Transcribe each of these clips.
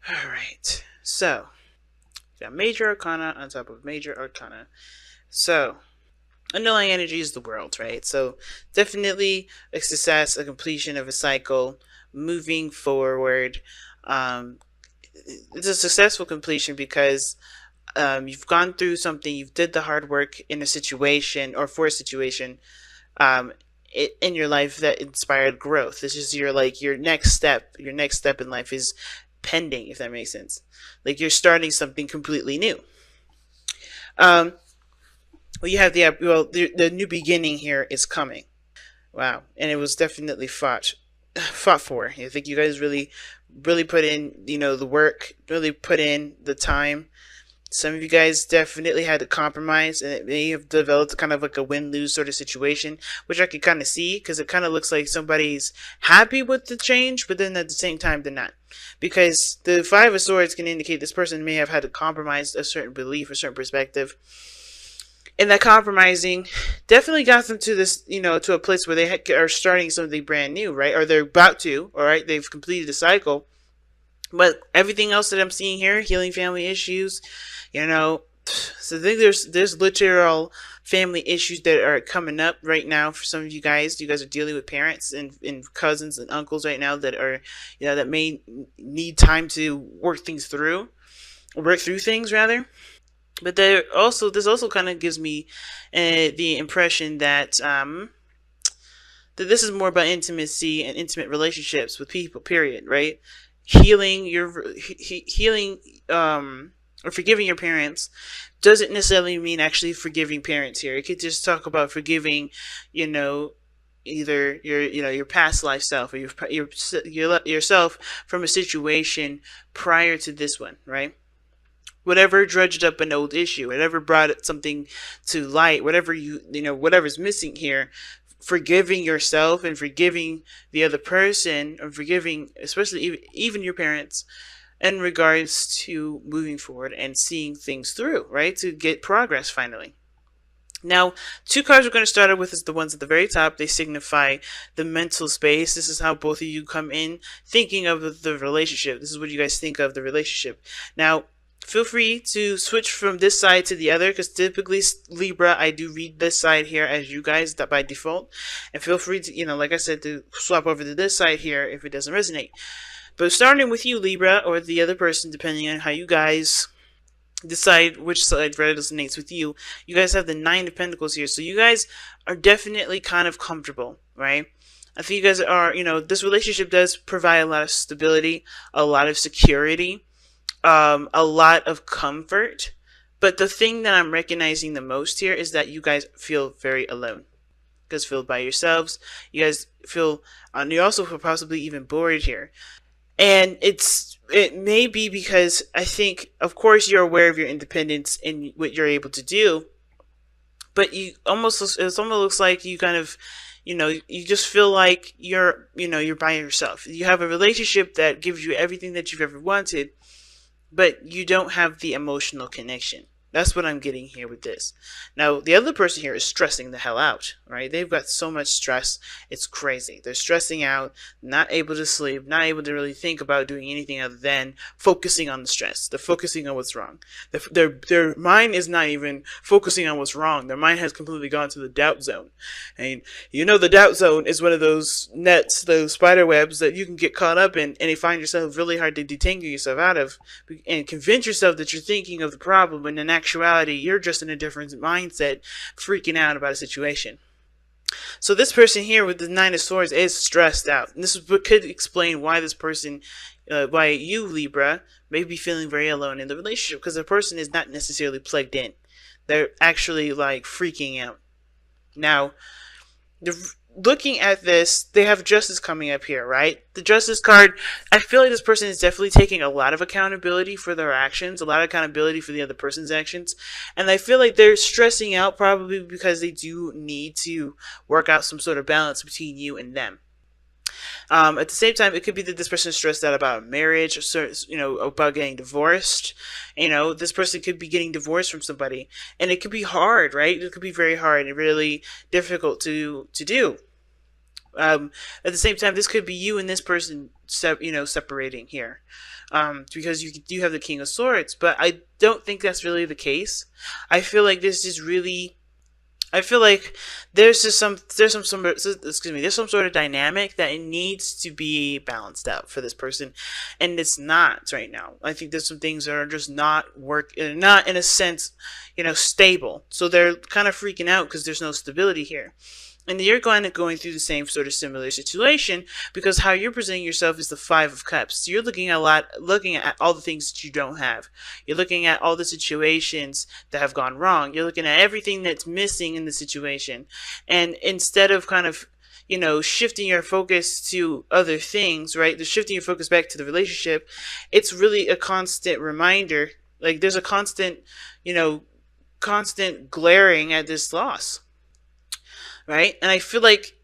All right. So, got major arcana on top of major arcana. So, underlying energy is the world, right? So, definitely a success, a completion of a cycle, moving forward. Um, it's a successful completion because you've gone through something, you've did the hard work in a situation or for a situation um, in your life that inspired growth. This is your like your next step. Your next step in life is pending, if that makes sense. Like you're starting something completely new. Um, well, you have the new beginning here is coming. Wow, and it was definitely fought for. I think you guys really put in the work, really put in the time. Some of you guys definitely had to compromise, and it may have developed kind of like a win-lose sort of situation, which I could kind of see because it kind of looks like somebody's happy with the change, but then at the same time they're not. Because the Five of Swords can indicate this person may have had to compromise a certain belief, a certain perspective, and that compromising definitely got them to this, to a place where they are starting something brand new, right? Or they're about to, all right? They've completed the cycle, but everything else that I'm seeing here, healing family issues, so I think there's literal family issues that are coming up right now for some of you guys. You guys are dealing with parents and cousins and uncles right now that are, that may need time to work through things rather. But this also kind of gives me the impression that this is more about intimacy and intimate relationships with people. Period. Right? Healing healing or forgiving your parents doesn't necessarily mean actually forgiving parents here. It could just talk about forgiving, you know, either your past life self or yourself from a situation prior to this one, right? Whatever dredged up an old issue, whatever brought something to light, whatever whatever's missing here, forgiving yourself and forgiving the other person, or forgiving especially even your parents, in regards to moving forward and seeing things through, right? To get progress finally. Now, two cards we're going to start out with is the ones at the very top. They signify the mental space. This is how both of you come in thinking of the relationship. This is what you guys think of the relationship. Now, feel free to switch from this side to the other, because typically Libra, I do read this side here as you guys by default. And feel free to, like I said, to swap over to this side here if it doesn't resonate. But starting with you, Libra, or the other person, depending on how you guys decide which side resonates with you, you guys have the Nine of Pentacles here. So you guys are definitely kind of comfortable, right? I think you guys are, this relationship does provide a lot of stability, a lot of security, a lot of comfort. But the thing that I'm recognizing the most here is that you guys feel very alone. You guys feel by yourselves. You guys feel, you also feel possibly even bored here. And it may be because I think, of course, you're aware of your independence and what you're able to do, but it almost looks like you kind of, you just feel like you're by yourself. You have a relationship that gives you everything that you've ever wanted, but you don't have the emotional connection. That's what I'm getting here with this. Now, the other person here is stressing the hell out, right? They've got so much stress. It's crazy. They're stressing out, not able to sleep, not able to really think about doing anything other than focusing on the stress. They're focusing on what's wrong. Their mind is not even focusing on what's wrong. Their mind has completely gone to the doubt zone. And the doubt zone is one of those nets, those spider webs that you can get caught up in, and you find yourself really hard to detangle yourself out of and convince yourself that you're thinking of the problem when in actuality you're just in a different mindset, freaking out about a situation. So this person here with the Nine of Swords is stressed out, and this is what could explain why this person, why you, Libra, may be feeling very alone in the relationship, because the person is not necessarily plugged in. They're actually like freaking out. Now, looking at this, they have justice coming up here, right? The justice card, I feel like this person is definitely taking a lot of accountability for their actions, a lot of accountability for the other person's actions. And I feel like they're stressing out probably because they do need to work out some sort of balance between you and them. At the same time, it could be that this person is stressed out about marriage, or, about getting divorced. This person could be getting divorced from somebody, and it could be hard, right? It could be very hard and really difficult to do. At the same time, this could be you and this person, separating here, because you do have the King of Swords, but I don't think that's really the case. I feel like this is really I feel like there's some sort of dynamic that it needs to be balanced out for this person, and it's not right now. I think there's some things that are just not in a sense, stable. So they're kind of freaking out because there's no stability here. And you're going through the same sort of similar situation, because how you're presenting yourself is the Five of Cups. So you're looking at all the things that you don't have. You're looking at all the situations that have gone wrong. You're looking at everything that's missing in the situation. And instead of kind of, shifting your focus to other things, right? The shifting your focus back to the relationship, it's really a constant reminder. Like there's a constant glaring at this loss. Right? And I feel like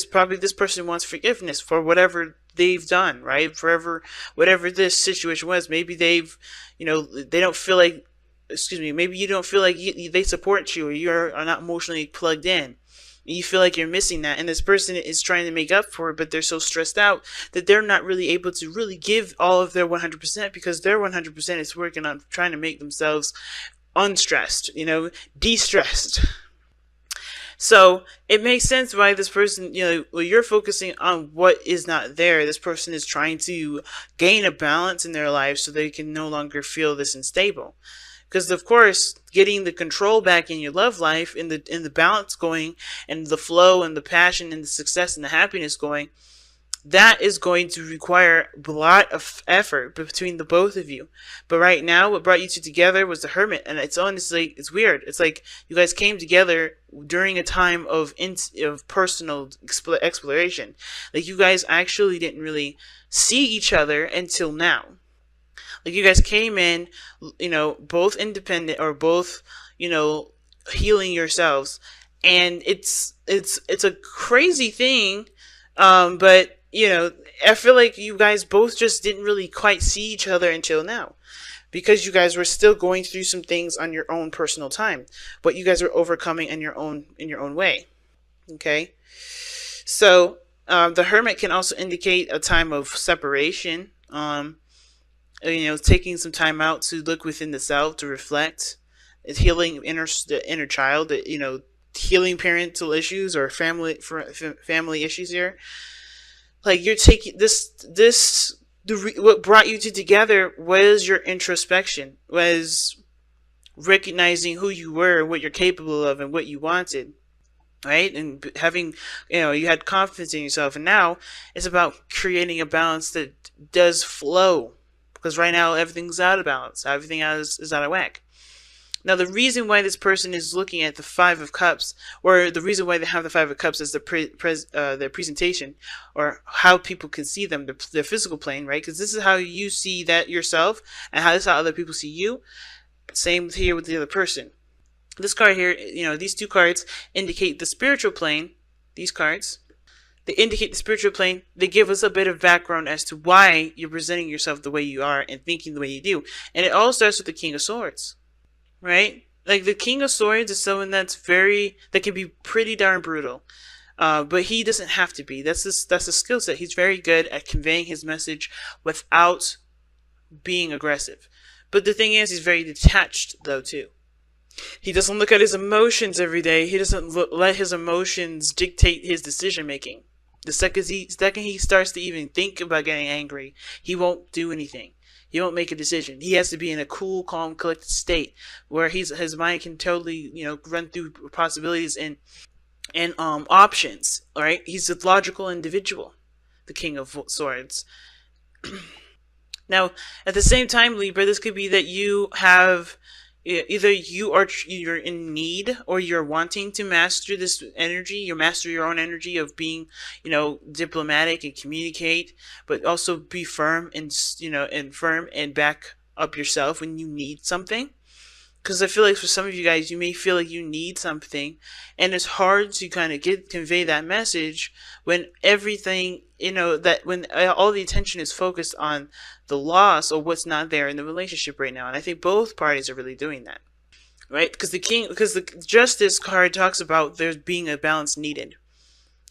probably this person wants forgiveness for whatever they've done, right? Whatever this situation was. Maybe they don't feel like, maybe you don't feel like they support you, or are not emotionally plugged in. You feel like you're missing that, and this person is trying to make up for it, but they're so stressed out that they're not really able to really give all of their 100%, because their 100% is working on trying to make themselves unstressed, de-stressed. So it makes sense why this person, you're focusing on what is not there. This person is trying to gain a balance in their life so they can no longer feel this unstable. Because of course, getting the control back in your love life, in the balance going, and the flow and the passion and the success and the happiness going, that is going to require a lot of effort between the both of you. But right now, what brought you two together was the Hermit. And it's it's weird. It's like you guys came together during a time of personal exploration. Like you guys actually didn't really see each other until now. Like you guys came in, both independent, or both, healing yourselves. And it's a crazy thing. But I feel like you guys both just didn't really quite see each other until now, because you guys were still going through some things on your own personal time, but you guys were overcoming in your own way. Okay. So, the Hermit can also indicate a time of separation. Taking some time out to look within the self, to reflect. It's healing the inner child, healing parental issues or family issues here. Like you're taking what brought you two together was your introspection, was recognizing who you were, what you're capable of, and what you wanted, right? And having, you had confidence in yourself. And now it's about creating a balance that does flow, because right now everything's out of balance. Everything is out of whack. Now, the reason why this person is looking at the Five of Cups, or the reason why they have the Five of Cups as their presentation, or how people can see them, their physical plane, right? Because this is how you see that yourself, and this is how other people see you. Same here with the other person. This card here, these two cards indicate the spiritual plane. These cards, they indicate the spiritual plane. They give us a bit of background as to why you're presenting yourself the way you are and thinking the way you do. And it all starts with the King of Swords. Right? Like the King of Swords is someone that can be pretty darn brutal. But he doesn't have to be. That's a skill set. He's very good at conveying his message without being aggressive. But the thing is, he's very detached though too. He doesn't look at his emotions every day. He doesn't let his emotions dictate his decision making. The second he starts to even think about getting angry, he won't do anything. He won't make a decision. He has to be in a cool, calm, collected state where his mind can totally, run through possibilities and options. All right, he's a logical individual, the King of Swords. Now, at the same time, Libra, this could be that you have either you're in need, or you're wanting to master this energy. You master your own energy of being, diplomatic and communicate, but also be firm and back up yourself when you need something. Because I feel like for some of you guys, you may feel like you need something, and it's hard to kind of convey that message when everything, when all the attention is focused on the loss or what's not there in the relationship right now. And I think both parties are really doing that, right? Because the Justice card talks about there being a balance needed,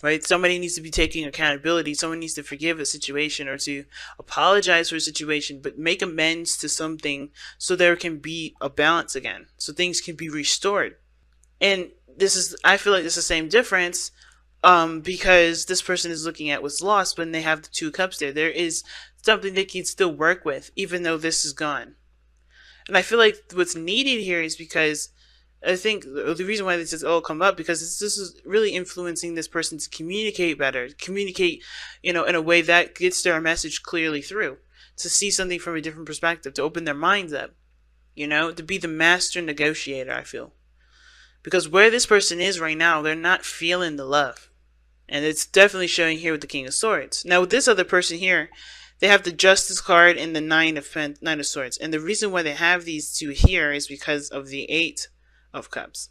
right? Somebody needs to be taking accountability. Someone needs to forgive a situation or to apologize for a situation, but make amends to something so there can be a balance again, so things can be restored. And I feel like it's the same difference, because this person is looking at what's lost when they have the 2 cups there. There is something they can still work with, even though this is gone. And I feel like what's needed here is because I think the reason why this has all come up, because this is really influencing this person to communicate better, communicate, in a way that gets their message clearly through, to see something from a different perspective, to open their minds up, to be the master negotiator, I feel. Because where this person is right now, they're not feeling the love. And it's definitely showing here with the King of Swords. Now with this other person here, they have the Justice card and the Nine of Swords. And the reason why they have these two here is because of the 8 of Cups.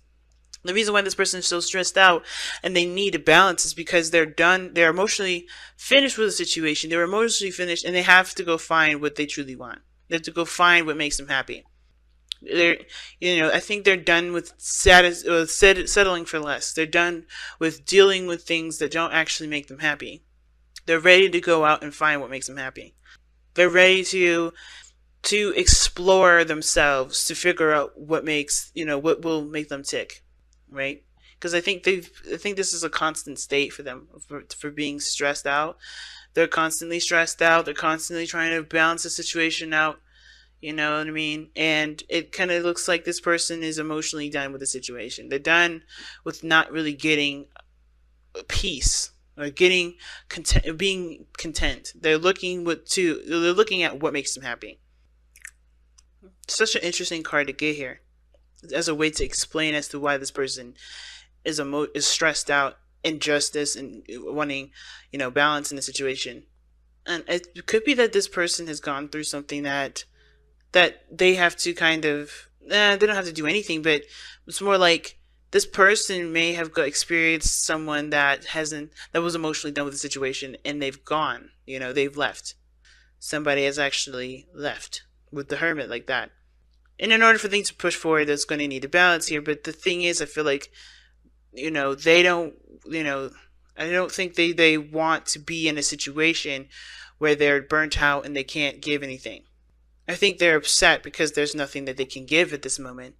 The reason why this person is so stressed out and they need a balance is because they're emotionally finished with the situation. They're emotionally finished, and they have to go find what they truly want. They have to go find what makes them happy. I think they're done with settling for less. They're done with dealing with things that don't actually make them happy. They're ready to go out and find what makes them happy. They're ready to explore themselves, to figure out what what will make them tick, right? Because I think this is a constant state for them, for being stressed out. They're constantly stressed out. They're constantly trying to balance the situation out. You know what I mean? And it kind of looks like this person is emotionally done with the situation. They're done with not really getting peace or getting content, being content. They're looking at what makes them happy. Such an interesting card to get here, as a way to explain as to why this person is stressed out, injustice, and wanting, balance in the situation. And it could be that this person has gone through something that they have to kind of, they don't have to do anything, but it's more like this person may have experienced someone that was emotionally done with the situation, and they've gone, they've left. Somebody has actually left with the Hermit like that. And in order for things to push forward, there's going to need a balance here. But the thing is, I feel like, they don't, I don't think they want to be in a situation where they're burnt out and they can't give anything. I think they're upset because there's nothing that they can give at this moment.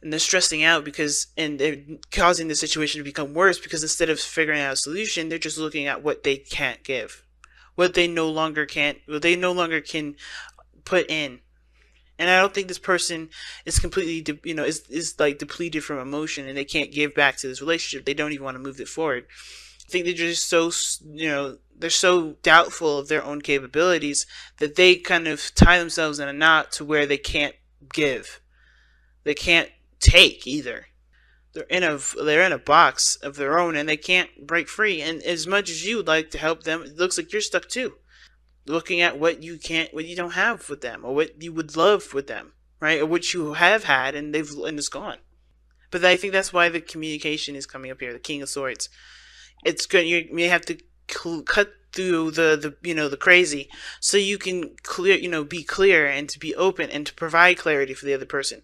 And they're stressing out and they're causing the situation to become worse, because instead of figuring out a solution, they're just looking at what they can't give. What they no longer can put in. And I don't think this person is completely, is like depleted from emotion and they can't give back to this relationship. They don't even want to move it forward. I think they're just so, they're so doubtful of their own capabilities that they kind of tie themselves in a knot to where they can't give. They can't take either. They're in a box of their own and they can't break free. And as much as you would like to help them, it looks like you're stuck too. Looking at what you don't have with them, or what you would love with them, right? Or what you have had and it's gone. But I think that's why the communication is coming up here. The King of Swords. It's good. You may have to cut through the crazy, so you can be clear and to be open and to provide clarity for the other person.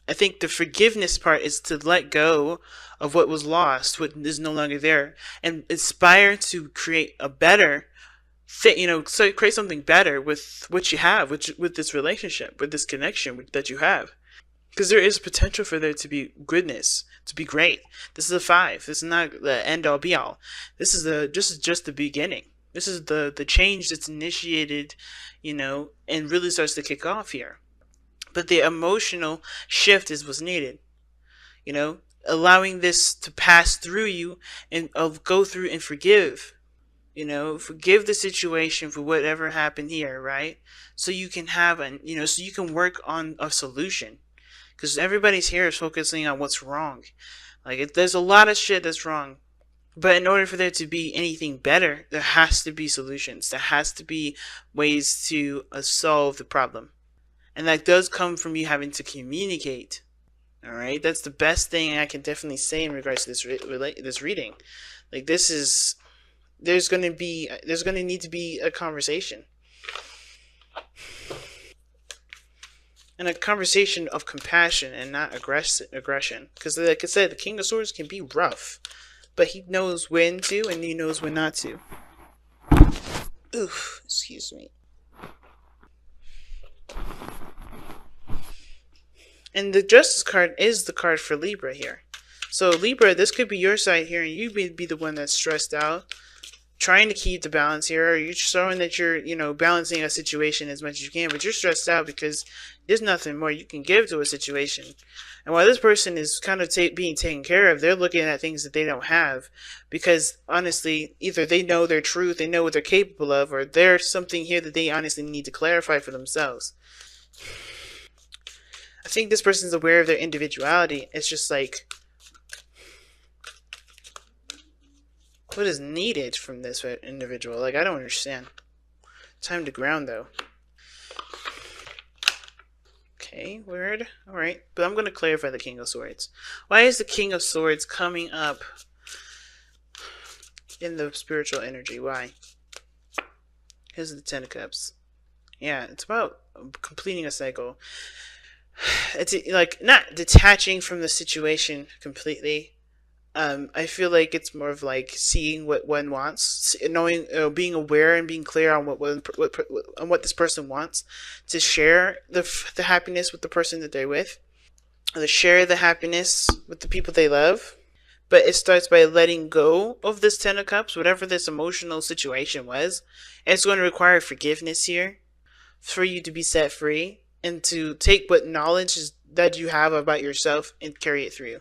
I think the forgiveness part is to let go of what was lost, what is no longer there, and aspire to create a better thing. So create something better with what you have, with this relationship, with this connection that you have. Because there is potential for there to be goodness, to be great. This is a 5. This is not the end all be all. This is just the beginning. This is the change that's initiated, and really starts to kick off here. But the emotional shift is what's needed. Allowing this to pass through you and go through and forgive. Forgive the situation for whatever happened here, right? So you can have so you can work on a solution. Because everybody's here is focusing on what's wrong. There's a lot of shit that's wrong. But in order for there to be anything better, there has to be solutions. There has to be ways to solve the problem. And that does come from you having to communicate. Alright? That's the best thing I can definitely say in regards to this reading. There's going to need to be a conversation. And a conversation of compassion and not aggression. Because like I said, the King of Swords can be rough. but he knows when to and he knows when not to. Oof, excuse me. And the Justice card is the card for Libra here. So Libra, this could be your side here, and you may be the one that's stressed out, trying to keep the balance here, or you're showing that you're, balancing a situation as much as you can, but you're stressed out because there's nothing more you can give to a situation. And while this person is kind of being taken care of, they're looking at things that they don't have, because honestly, either they know their truth, they know what they're capable of, or there's something here that they honestly need to clarify for themselves. I think this person's aware of their individuality. It's just like, what is needed from this individual? Like, I don't understand. Time to ground, though. Okay, weird. Alright, but I'm going to clarify the King of Swords. Why is the King of Swords coming up in the spiritual energy? Why? Here's the Ten of Cups. Yeah, it's about completing a cycle. It's like not detaching from the situation completely. I feel like it's more of like seeing what one wants, knowing, being aware and being clear on what this person wants, to share the happiness with the person that they're with, to share the happiness with the people they love. But it starts by letting go of this Ten of Cups, whatever this emotional situation was. And it's going to require forgiveness here for you to be set free and to take what knowledge that you have about yourself and carry it through.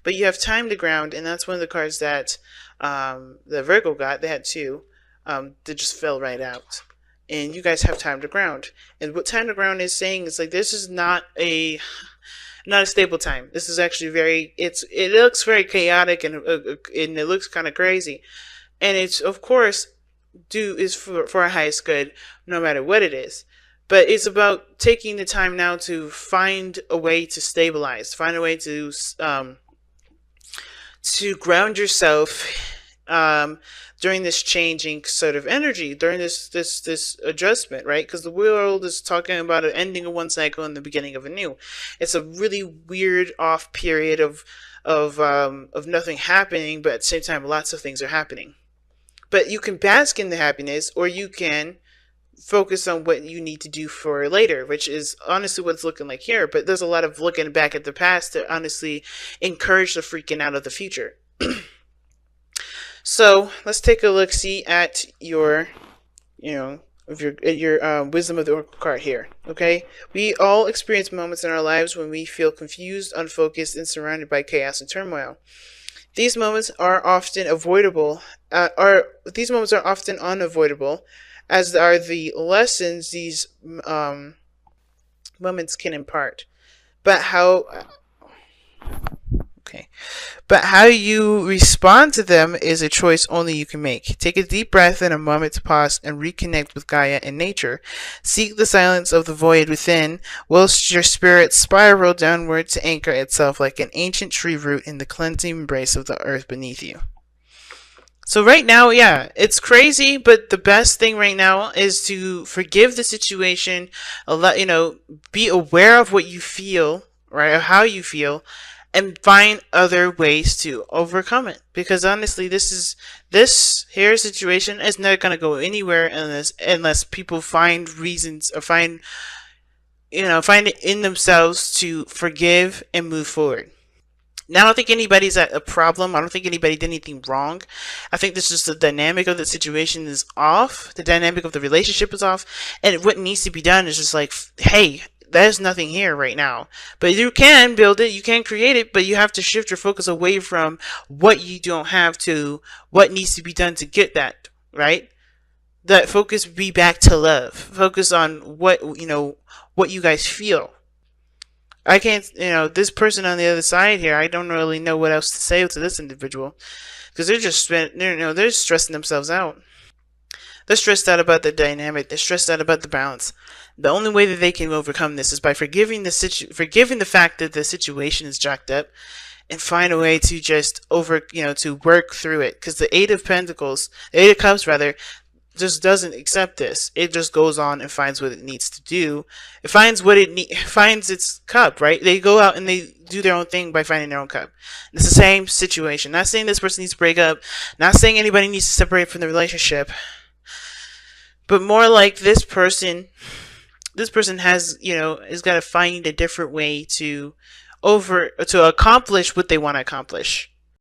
But you have time to ground, and that's one of the cards that the Virgo got. They had two that just fell right out. And you guys have time to ground. And what time to ground is saying is like, this is not a stable time. This is actually it looks very chaotic, and it looks kind of crazy. And it's, of course, is for our highest good, no matter what it is. But it's about taking the time now to find a way to stabilize, find a way to ground yourself during this changing sort of energy, during this adjustment, right? Because the world is talking about an ending of one cycle and the beginning of a new. It's a really weird off period of nothing happening, but at the same time, lots of things are happening. But you can bask in the happiness, or you can focus on what you need to do for later, which is honestly what it's looking like here. But there's a lot of looking back at the past to honestly encourage the freaking out of the future. So let's take a look, see at your wisdom of the oracle card here. Okay, we all experience moments in our lives when we feel confused, unfocused, and surrounded by chaos and turmoil. These moments are often avoidable. These moments are often unavoidable, as are the lessons these moments can impart. But how you respond to them is a choice only you can make. Take a deep breath and a moment to pause and reconnect with Gaia and nature. Seek the silence of the void within, whilst your spirit spiral downward to anchor itself like an ancient tree root in the cleansing embrace of the earth beneath you. So right now, yeah, it's crazy, but the best thing right now is to forgive the situation, be aware of what you feel, right, or how you feel, and find other ways to overcome it. Because honestly, this here situation is not going to go anywhere unless people find reasons, or find it in themselves to forgive and move forward. Now, I don't think anybody's at a problem. I don't think anybody did anything wrong. I think this is the dynamic of the situation is off. The dynamic of the relationship is off. And what needs to be done is just like, hey, there's nothing here right now. But you can build it. You can create it. But you have to shift your focus away from what you don't have to what needs to be done to get that, right? That focus be back to love. Focus on what you guys feel. I can't, this person on the other side here, I don't really know what else to say to this individual, because they're stressing themselves out. They're stressed out about the dynamic. They're stressed out about the balance. The only way that they can overcome this is by forgiving the fact that the situation is jacked up, and find a way to just to work through it. Because the Eight of Cups rather, just doesn't accept this. It just goes on and finds what it needs to do. It finds what finds its cup, right? They go out and they do their own thing by finding their own cup. And it's the same situation. Not saying this person needs to break up, not saying anybody needs to separate from the relationship, but more like this person has, has got to find a different way to accomplish what they want to accomplish.